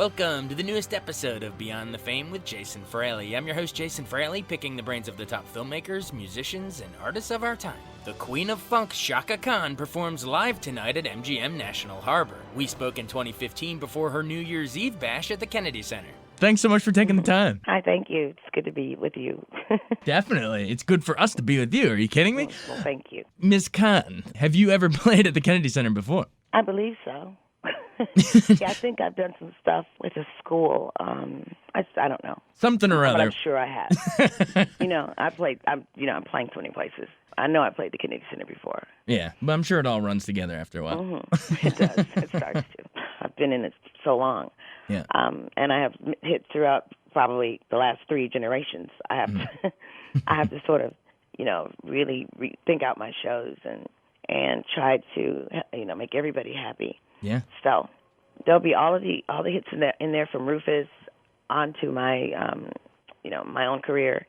Welcome to the newest episode of Beyond the Fame with Jason Fraley. I'm your host, Jason Fraley, picking the brains of the top filmmakers, musicians, and artists of our time. The Queen of Funk, Chaka Khan, performs live tonight at MGM National Harbor. We spoke in 2015 before her New Year's Eve bash at the Kennedy Center. Thanks so much for taking the time. Hi, thank you. It's good to be with you. Definitely. It's good for us to be with you. Are you kidding me? Well, thank you. Ms. Khan, have you ever played at the Kennedy Center before? I believe so. Yeah, I think I've done some stuff with a school. I don't know. Something or But other. I'm sure I have. I'm playing so many places. I know I played the Kennedy Center before. Yeah, but I'm sure it all runs together after a while. Mm-hmm. It does. It starts to. I've been in it so long. Yeah. And I have hit throughout probably the last 3 generations. I have to, I have to sort of, really think out my shows and try to, make everybody happy. Yeah. So there'll be all the hits in there from Rufus onto my, my own career,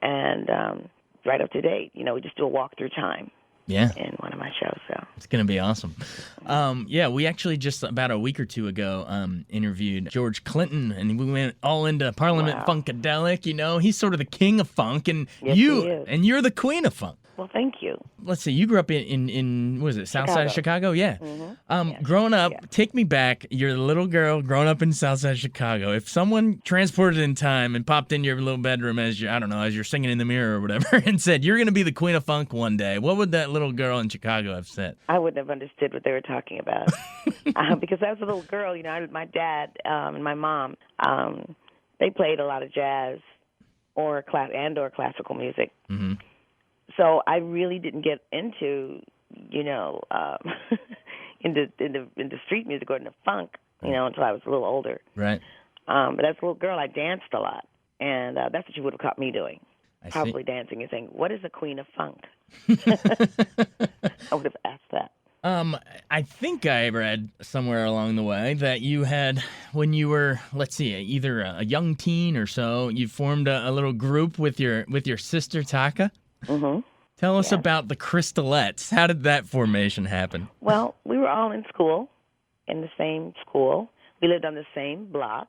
and right up to date. We just do a walk through time. Yeah. In one of my shows, so. It's going to be awesome. We actually just about a week or two ago interviewed George Clinton, and we went all into Parliament Funkadelic. He's sort of the king of funk, and yes, he is. And you're the queen of funk. Well, thank you. Let's see, you grew up in what is it, South Side of Chicago? Yeah. Mm-hmm. Growing up, take me back. You're a little girl growing up in South Side of Chicago. If someone transported in time and popped in your little bedroom as you're singing in the mirror or whatever, and said, you're going to be the queen of funk one day, what would that little girl in Chicago have said? I wouldn't have understood what they were talking about. Because I was a little girl, my dad and my mom, they played a lot of jazz or classical music. Mm-hmm. So I really didn't get into, into street music or into funk, until I was a little older. Right. But as a little girl, I danced a lot, and that's what you would have caught me doing. Probably dancing and saying, "What is a queen of funk?" I would have asked that. I think I read somewhere along the way that you had, when you were, let's see, either a young teen or so, you formed a little group with your sister Chaka. Mm-hmm. Tell us about the Crystalettes. How did that formation happen? Well, we were all in school, in the same school. We lived on the same block,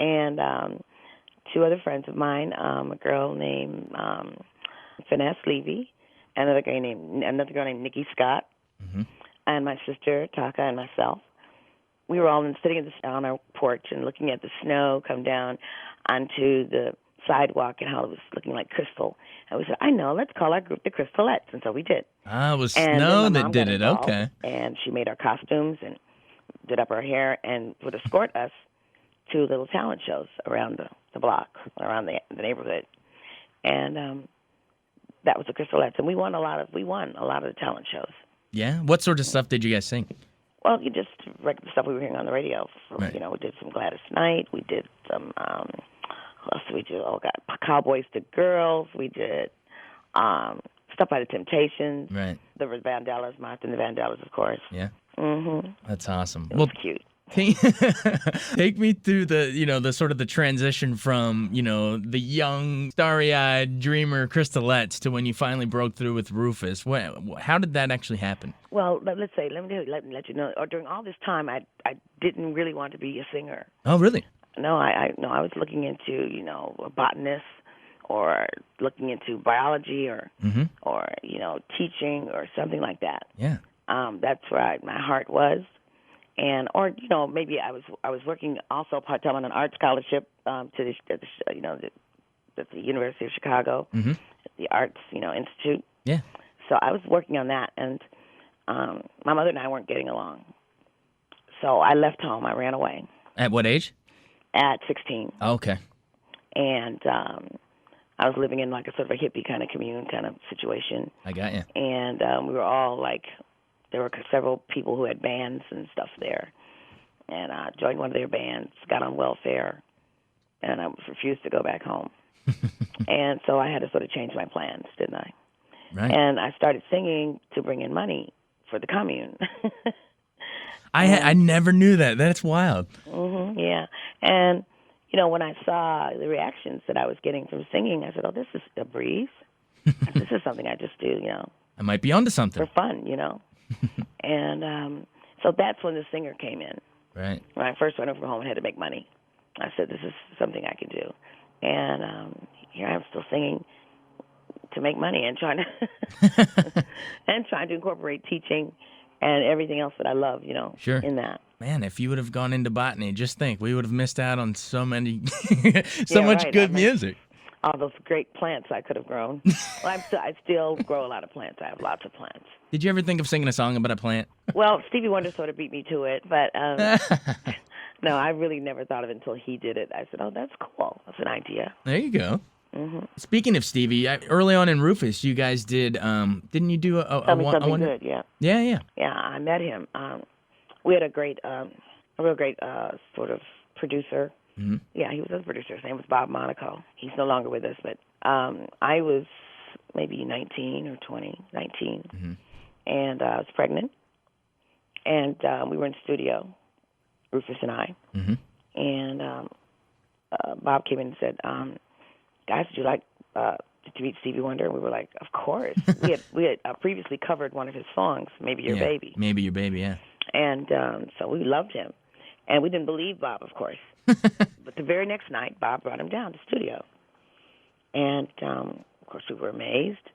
and 2 other friends of mine, a girl named Finesse Levy, another girl named Nikki Scott, and my sister Chaka and myself. We were all sitting on our porch and looking at the snow come down onto the sidewalk and how it was looking like crystal. And we said, I know, let's call our group the Crystalettes. And so we did. Ah, it was snow that did it. Okay. And she made our costumes and did up our hair and would escort us to little talent shows around the block, around the neighborhood. And that was the Crystalettes. And we won a lot of the talent shows. Yeah? What sort of stuff did you guys sing? Well, you just regular stuff we were hearing on the radio. Right. We did some Gladys Knight. We did some... what else did we do? Oh, God. Cowboys to Girls. We did stuff by the Temptations. Right. The Vandellas, Martha and the Vandellas, of course. Yeah. Mm-hmm. That's awesome. It was cute. Take me through the sort of the transition from, the young, starry-eyed dreamer Crystalettes to when you finally broke through with Rufus. How did that actually happen? Well, let me let you know. During all this time, I didn't really want to be a singer. Oh, really? No, I was looking into, a botanist or looking into biology or teaching or something like that. Yeah. That's where my heart was. And maybe I was working also part-time on an art scholarship to the University of Chicago, the Arts, Institute. Yeah. So I was working on that, and my mother and I weren't getting along. So I left home. I ran away. At what age? At 16. Oh, okay. And I was living in like a sort of a hippie kind of commune kind of situation. I got you. And we were all like, there were several people who had bands and stuff there. And I joined one of their bands, got on welfare, and I refused to go back home. And so I had to sort of change my plans, didn't I? Right. And I started singing to bring in money for the commune. I never knew that. That's wild. Mm-hmm, yeah. And, when I saw the reactions that I was getting from singing, I said, oh, this is a breeze. This is something I just do, I might be onto something. For fun, And so that's when the singer came in. Right. When I first went over home and had to make money, I said, this is something I can do. And here I am still singing to make money and trying to and trying to incorporate teaching and everything else that I love, Sure. in that. Man, if you would have gone into botany, just think, we would have missed out on so many, Yeah, much right. good music. All those great plants I could have grown. Well, I still grow a lot of plants. I have lots of plants. Did you ever think of singing a song about a plant? Well, Stevie Wonder sort of beat me to it, but no, I really never thought of it until he did it. I said, oh, that's cool. That's an idea. There you go. Mm-hmm. Speaking of Stevie, early on in Rufus, you guys did, didn't you do Tell me something good, yeah. Yeah. Yeah, I met him. We had a real great sort of producer. Mm-hmm. Yeah, he was a producer. His name was Bob Monaco. He's no longer with us, but I was maybe 19 or 20, 19, mm-hmm. and I was pregnant, and we were in the studio, Rufus and I, mm-hmm. and Bob came in and said, guys, would you like to meet Stevie Wonder? And we were like, of course. we had previously covered one of his songs, Maybe Your Baby. Maybe Your Baby, yeah. And so we loved him. And we didn't believe Bob, of course. But the very next night, Bob brought him down to the studio. And, of course, we were amazed.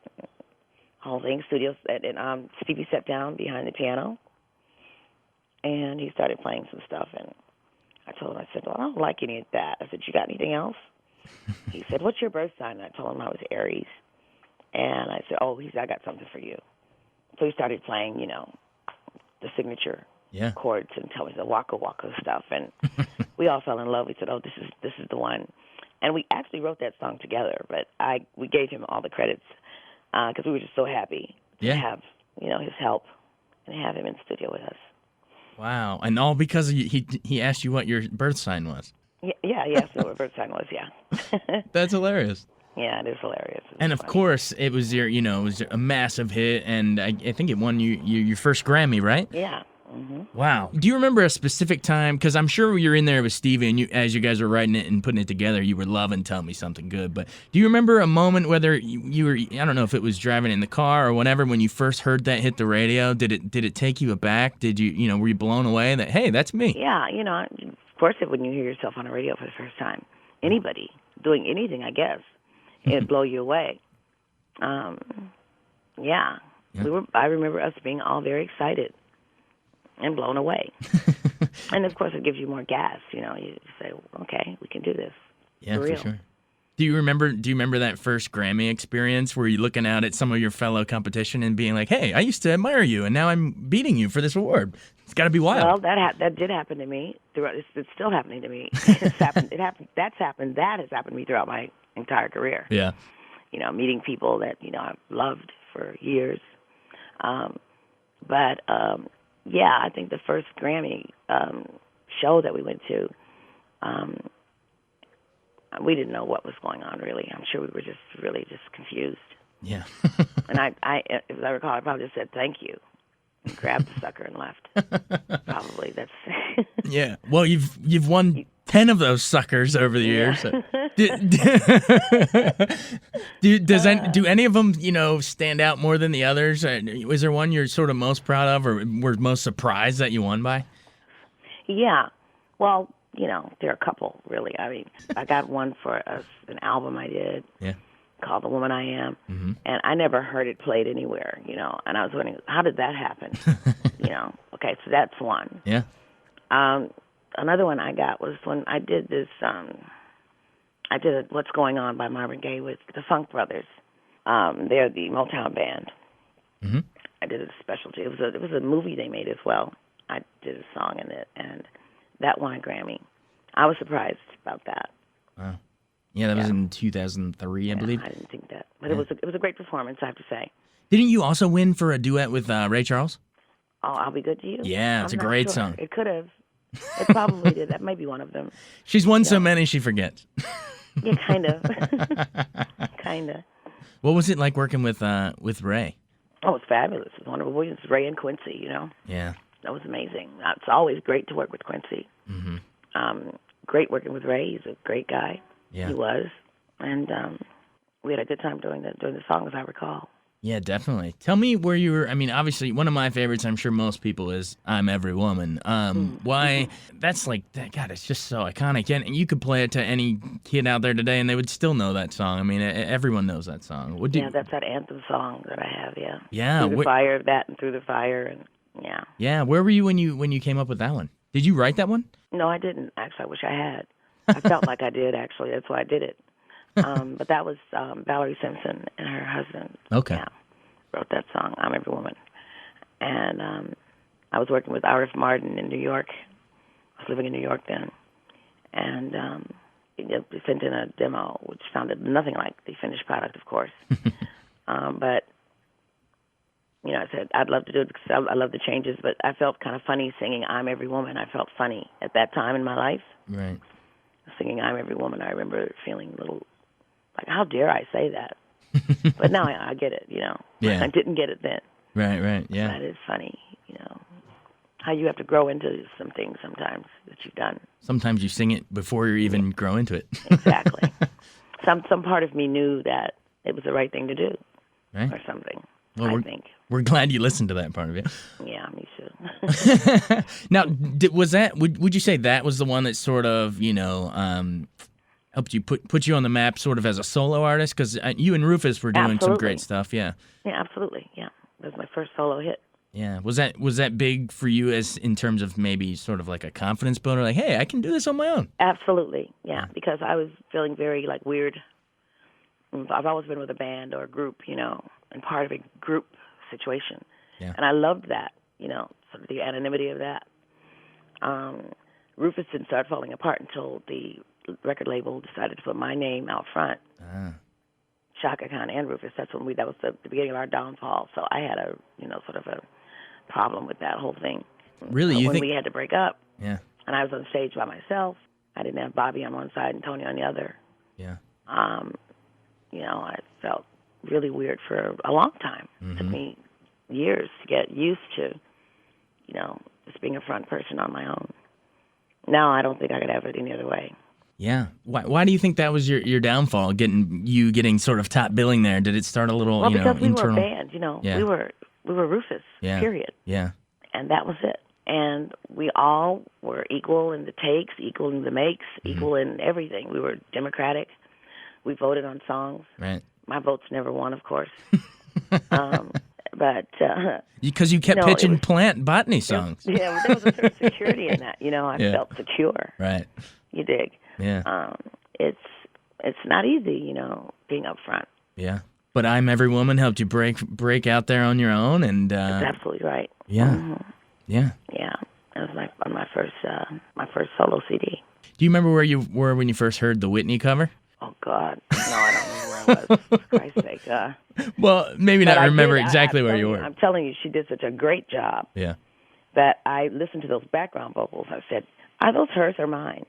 Whole thing, and Stevie sat down behind the piano, and he started playing some stuff. And I told him, I said, well, I don't like any of that. I said, you got anything else? He said, what's your birth sign? And I told him I was Aries. And I said, he said, I got something for you. So he started playing, the signature chords and tell me the Waka Waka stuff. And we all fell in love. We said, this is the one. And we actually wrote that song together, but we gave him all the credits because we were just so happy to have, his help and have him in the studio with us. Wow. And all because he asked you what your birth sign was. Yeah, so what birth sign was, yeah. That's hilarious. Yeah, it is hilarious. And of course, it was it was a massive hit, and I think it won you your first Grammy, right? Yeah. Mm-hmm. Wow. Do you remember a specific time? Because I'm sure you're in there with Stevie, and as you guys were writing it and putting it together, you were loving Tell Me Something Good. But do you remember a moment, whether you were, I don't know if it was driving in the car or whatever, when you first heard that hit the radio? Did it take you aback? Did you, were you blown away that, hey, that's me? Yeah, of course, when you hear yourself on the radio for the first time, anybody doing anything, I guess, it'd blow you away. Yeah. I remember us being all very excited and blown away. And, of course, it gives you more gas. You say, okay, we can do this. Yeah, for sure. Do you remember that first Grammy experience where you're looking out at some of your fellow competition and being like, hey, I used to admire you, and now I'm beating you for this award? It's got to be wild. Well, that did happen to me. It's still happening to me. That has happened to me throughout my entire career. Yeah. Meeting people that, I've loved for years. But I think the first Grammy show that we went to, we didn't know what was going on, really. I'm sure we were just really confused. Yeah. And I, if I recall, I probably just said thank you, and grabbed the sucker and left. Probably that's. Yeah. Well, you've won 10 of those suckers over the years. Do any of them, stand out more than the others? Was there one you're sort of most proud of, or were most surprised that you won by? Yeah. Well, there are a couple, really. I mean, I got one for an album I did called The Woman I Am, mm-hmm. and I never heard it played anywhere, and I was wondering, how did that happen? Okay, so that's one. Yeah. Another one I got was when I did this, What's Going On by Marvin Gaye with the Funk Brothers. They're the Motown band. Mm-hmm. I did a specialty. It was a movie they made as well. I did a song in it, and that won a Grammy. I was surprised about that. Wow. Yeah, that was in 2003, I believe. I didn't think that, but it was a great performance, I have to say. Didn't you also win for a duet with Ray Charles? Oh, I'll Be Good to You? Yeah, it's a great song. It could have. It probably did. That might be one of them. She's won so many she forgets. Yeah, kind of. Kind of. What was it like working with Ray? Oh, it's fabulous. It's wonderful. It was Ray and Quincy, Yeah. That was amazing. It's always great to work with Quincy. Mm-hmm. Great working with Ray. He's a great guy. Yeah. He was. And we had a good time doing the song, as I recall. Yeah, definitely. Tell me where you were. I mean, obviously, one of my favorites, I'm sure most people, is I'm Every Woman. Why? That's like, God, it's just so iconic. And you could play it to any kid out there today, and they would still know that song. I mean, everyone knows that song. Yeah, that's that anthem song that I have, yeah. Yeah. Through the fire, that and Through the Fire, and yeah. Yeah, where were you when you came up with that one? Did you write that one? No, I didn't, actually. I wish I had. I felt like I did, actually. That's why I did it. But that was Valerie Simpson and her husband. Okay. Yeah, wrote that song, I'm Every Woman. And I was working with Arif Martin in New York. I was living in New York then. And they sent in a demo, which sounded nothing like the finished product, of course. But, you know, I said, I'd love to do it because I love the changes, but I felt kind of funny singing I'm Every Woman. I felt funny at that time in my life. Right. Singing I'm Every Woman, I remember feeling a little like, how dare I say that? But now I get it, you know. Yeah. I didn't get it then. Right, yeah. That is funny, you know, how you have to grow into some things sometimes that you've done. Sometimes you sing it before you even grow into it. Exactly. Some part of me knew that it was the right thing to do, right? Or something, well, I think. We're glad you listened to that part of it. Yeah, me too. Now, was that, would you say that was the one that sort of, you know, helped you put you on the map sort of as a solo artist? Because you and Rufus were doing some great stuff, yeah. Yeah, absolutely, yeah. That was my first solo hit. Yeah. Was that big for you as in terms of maybe sort of like a confidence builder? Like, hey, I can do this on my own. Absolutely, yeah, because I was feeling very, like, weird. I've always been with a band or a group, you know, and part of a group situation. Yeah. And I loved that, you know, sort of the anonymity of that. Rufus didn't start falling apart until the record label decided to put my name out front. Chaka Khan and Rufus. That was the beginning of our downfall. So I had a, you know, sort of a problem with that whole thing. Really, so you when think? We had to break up. Yeah. And I was on stage by myself. I didn't have Bobby on one side and Tony on the other. Yeah. You know, I felt really weird for a long time. It took me years to get used to, you know, just being a front person on my own. Now I don't think I could have it any other way. Yeah. Why do you think that was your downfall? Getting sort of top billing there. Did it start a little, well, you know, because we internal? were a band, you know. Yeah. We were Rufus. Yeah. Period. Yeah. And that was it. And we all were equal in the takes, equal in the makes, equal in everything. We were democratic. We voted on songs. Right. My votes never won, of course. But because you kept pitching plant botany songs. Yeah, there was a certain security in that. You know, I felt secure. Right. You dig? Yeah. It's not easy, you know, being up front. Yeah. But I'm Every Woman helped you break out there on your own, and that's absolutely right. Yeah. Yeah. Yeah. That was my first solo CD. Do you remember where you were when you first heard the Whitney cover? Oh God, no, I don't remember where I was. For Christ's sake. Well, maybe not remember exactly where you were. I'm telling you, she did such a great job. Yeah. That I listened to those background vocals. I said, "Are those hers or mine?"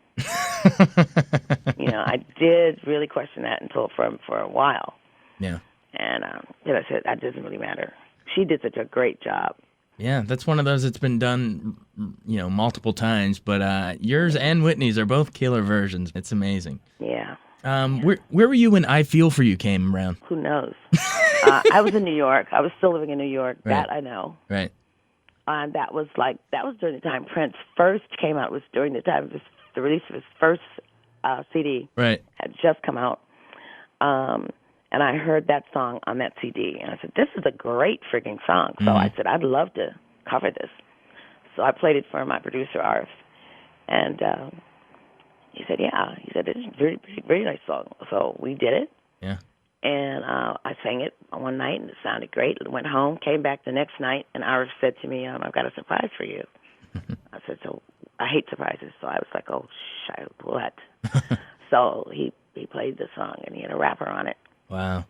You know, I did really question that until for a while. Yeah. And then I said, that doesn't really matter. She did such a great job. Yeah, that's one of those that's been done, you know, multiple times. But yours and Whitney's are both killer versions. It's amazing. Yeah. Where were you when I Feel For You came around? Who knows? I was in New York. I was still living in New York. Right. That I know. Right. And that was during the time Prince first came out. It was during the time of the release of his first CD. Right. Had just come out. And I heard that song on that CD. And I said, this is a great freaking song. So I said, I'd love to cover this. So I played it for my producer, Arif. And he said, yeah. He said, it's a very, very nice song. So we did it. Yeah. And I sang it one night, and it sounded great. Went home, came back the next night, and Arif said to me, I've got a surprise for you. I said, so I hate surprises. So I was like, oh, what? So he played the song, and he had a rapper on it. Wow.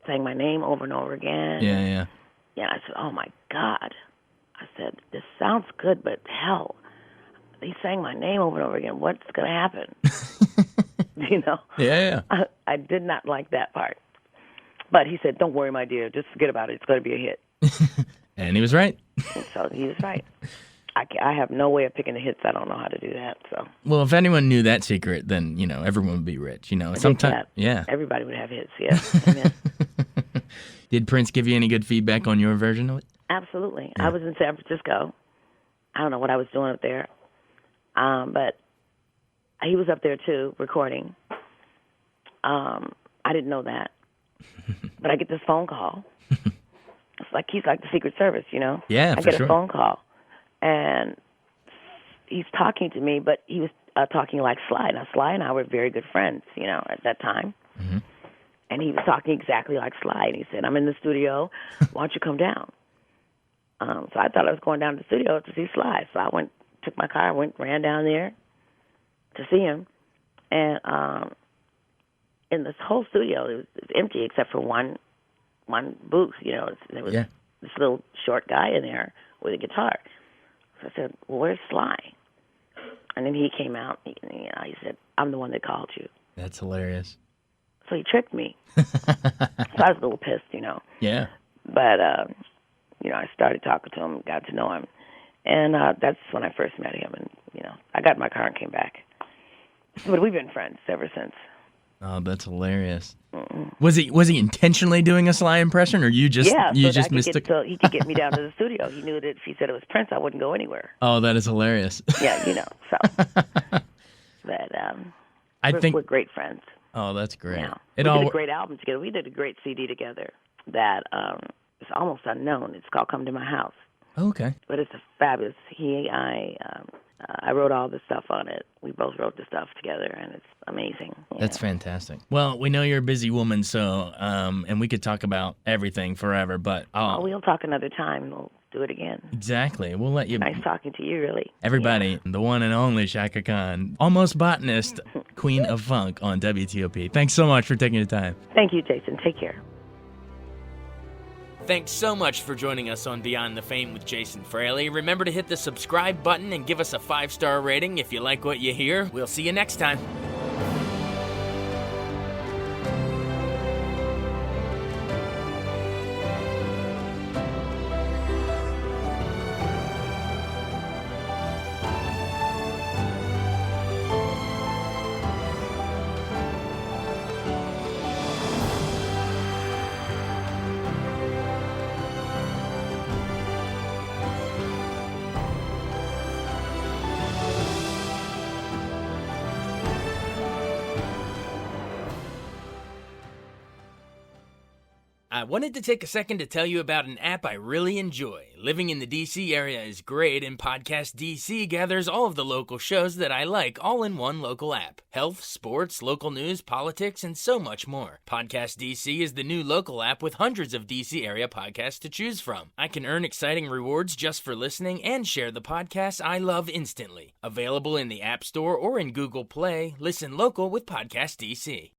Sang my name over and over again. Yeah, yeah. Yeah, I said, oh, my God. I said, this sounds good, but hell, he sang my name over and over again. What's going to happen? You know? Yeah, yeah. I did not like that part. But he said, don't worry, my dear. Just forget about it. It's going to be a hit. And he was right. And so he was right. I have no way of picking the hits. I don't know how to do that. So. Well, if anyone knew that secret, then, you know, everyone would be rich. You know, sometimes, yeah. Everybody would have hits, yeah. Amen. Did Prince give you any good feedback on your version of it? Absolutely. Yeah. I was in San Francisco. I don't know what I was doing up there, but he was up there too, recording. I didn't know that, but I get this phone call. It's like he's like the Secret Service, you know? Yeah, I for get sure. a phone call, and he's talking to me, but he was talking like Sly. Now, Sly and I were very good friends, you know, at that time. Mm-hmm. And he was talking exactly like Sly. And he said, I'm in the studio. Why don't you come down? So I thought I was going down to the studio to see Sly. So I took my car, ran down there to see him. And in this whole studio, it was empty except for one booth. You know, there was this little short guy in there with a guitar. So I said, well, where's Sly? And then he came out. He said, I'm the one that called you. That's hilarious. So he tricked me. So I was a little pissed, you know. Yeah. But, you know, I started talking to him, got to know him. And that's when I first met him. And, you know, I got in my car and came back. But we've been friends ever since. Oh, that's hilarious. Was he intentionally doing a Sly impression, or you just mistook? So he could get me down to the studio. He knew that if he said it was Prince, I wouldn't go anywhere. Oh, that is hilarious. Yeah, you know. So, but we're great friends. Oh, that's great. Yeah. We did a great album together. We did a great CD together that is almost unknown. It's called "Come to My House." Okay. But it's a fabulous. I wrote all the stuff on it. We both wrote the stuff together, and it's amazing. That's fantastic. Well, we know you're a busy woman, so and we could talk about everything forever, but we'll talk another time. We'll do it again. Exactly. We'll let you. Nice talking to you, really. Everybody, the one and only Chaka Khan, almost botanist, queen of funk on WTOP. Thanks so much for taking the time. Thank you, Jason. Take care. Thanks so much for joining us on Beyond the Fame with Jason Fraley. Remember to hit the subscribe button and give us a 5-star rating if you like what you hear. We'll see you next time. I wanted to take a second to tell you about an app I really enjoy. Living in the DC area is great, and Podcast DC gathers all of the local shows that I like all in one local app. Health, sports, local news, politics, and so much more. Podcast DC is the new local app with hundreds of DC area podcasts to choose from. I can earn exciting rewards just for listening and share the podcasts I love instantly. Available in the App Store or in Google Play, listen local with Podcast DC.